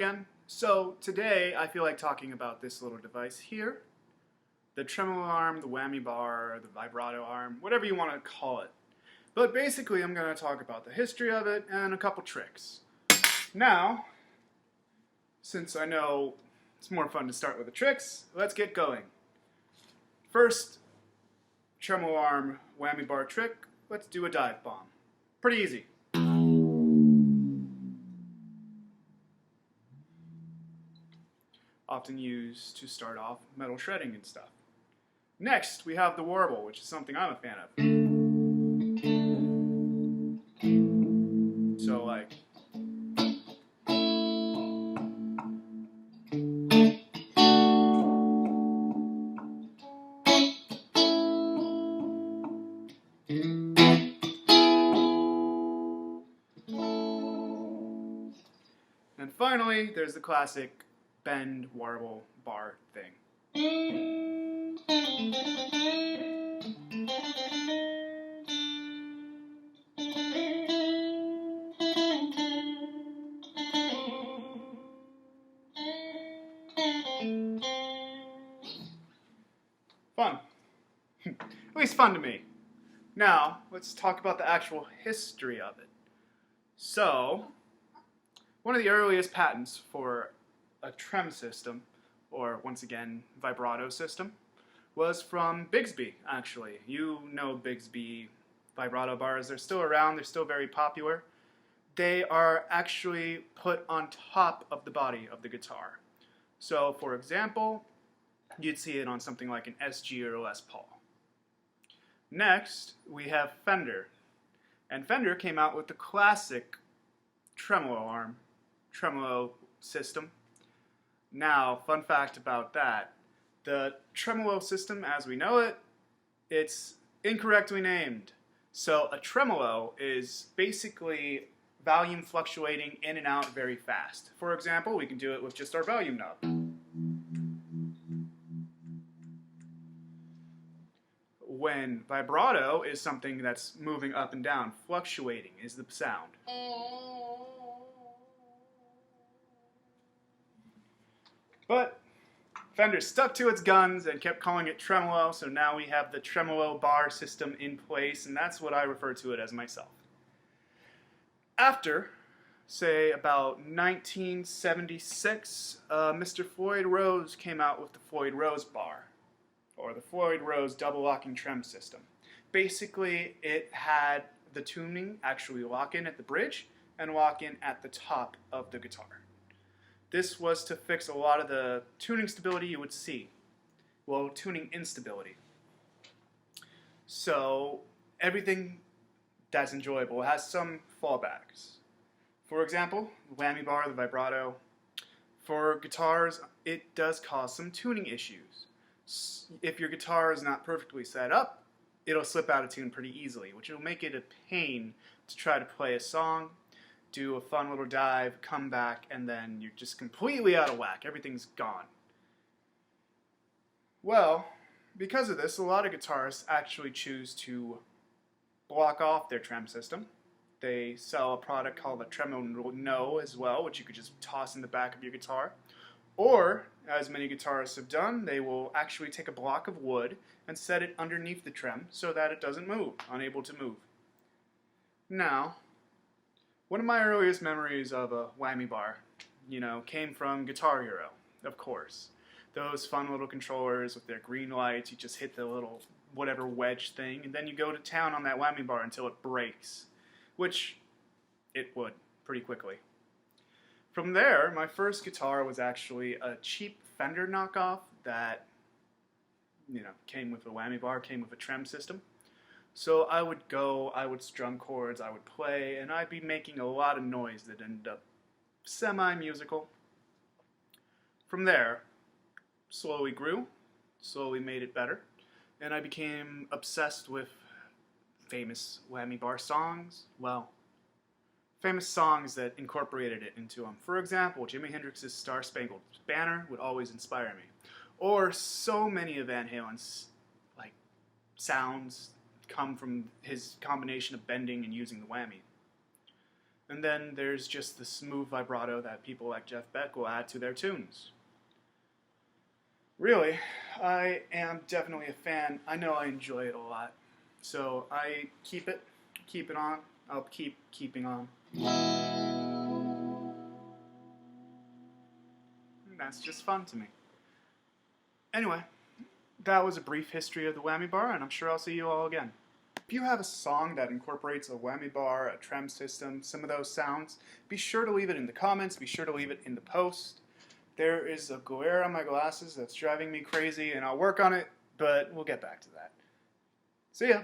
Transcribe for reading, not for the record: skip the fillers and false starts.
again. So today I feel like talking about this little device here, the Tremolo Arm, the Whammy Bar, the Vibrato Arm, whatever you want to call it. But basically I'm going to talk about the history of it and a couple tricks. Now, since I know it's more fun to start with the tricks, let's get going. First, Tremolo Arm Whammy Bar trick, let's do a dive bomb. Pretty easy. Often used to start off metal shredding and stuff. Next, we have the warble, which is something I'm a fan of. So like... And finally, there's the classic bend, warble, bar thing. Fun. At least fun to me. Now, let's talk about the actual history of it. So, one of the earliest patents for a trem system, or once again, vibrato system, was from Bigsby, actually. You know Bigsby vibrato bars. They're still around. They're still very popular. They are actually put on top of the body of the guitar. So, for example, you'd see it on something like an SG or a Les Paul. Next, we have Fender. And Fender came out with the classic Tremolo Arm, tremolo system. Now, fun fact about that, the tremolo system as we know it, it's incorrectly named. So a tremolo is basically volume fluctuating in and out very fast. For example, we can do it with just our volume knob. When vibrato is something that's moving up and down, fluctuating is the sound. But Fender stuck to its guns and kept calling it tremolo, so now we have the Tremolo Bar system in place, and that's what I refer to it as myself. After, say, about 1976, Mr. Floyd Rose came out with the Floyd Rose Bar, or the Floyd Rose double locking trem system. Basically, it had the tuning actually lock in at the bridge and lock in at the top of the guitar. This was to fix a lot of the tuning stability you would see. Well, tuning instability. So, everything that's enjoyable has some fallbacks. For example, the Whammy Bar, the vibrato. For guitars, it does cause some tuning issues. If your guitar is not perfectly set up, it'll slip out of tune pretty easily, which will make it a pain to try to play a song, do a fun little dive, come back, and then you're just completely out of whack. Everything's gone. Well, because of this, a lot of guitarists actually choose to block off their trem system. They sell a product called a Tremolo as well, which you could just toss in the back of your guitar. Or, as many guitarists have done, they will actually take a block of wood and set it underneath the trem so that it doesn't move, unable to move. Now, one of my earliest memories of a Whammy Bar, came from Guitar Hero, of course. Those fun little controllers with their green lights, you just hit the little whatever wedge thing, and then you go to town on that Whammy Bar until it breaks, which it would pretty quickly. From there, my first guitar was actually a cheap Fender knockoff that, came with a Whammy Bar, came with a trem system. So I would strum chords, I would play, and I'd be making a lot of noise that ended up semi-musical. From there, slowly grew, slowly made it better, and I became obsessed with famous Whammy Bar songs. Well, famous songs that incorporated it into them. For example, Jimi Hendrix's Star Spangled Banner would always inspire me. Or so many of Van Halen's sounds come from his combination of bending and using the whammy. And then there's just the smooth vibrato that people like Jeff Beck will add to their tunes. Really, I am definitely a fan. I know I enjoy it a lot. So I keep it on. I'll keep keeping on. And that's just fun to me. Anyway, that was a brief history of the Whammy Bar, and I'm sure I'll see you all again. If you have a song that incorporates a whammy bar, a trem system, some of those sounds, be sure to leave it in the comments, be sure to leave it in the post. There is a glare on my glasses that's driving me crazy, and I'll work on it, but we'll get back to that. See ya!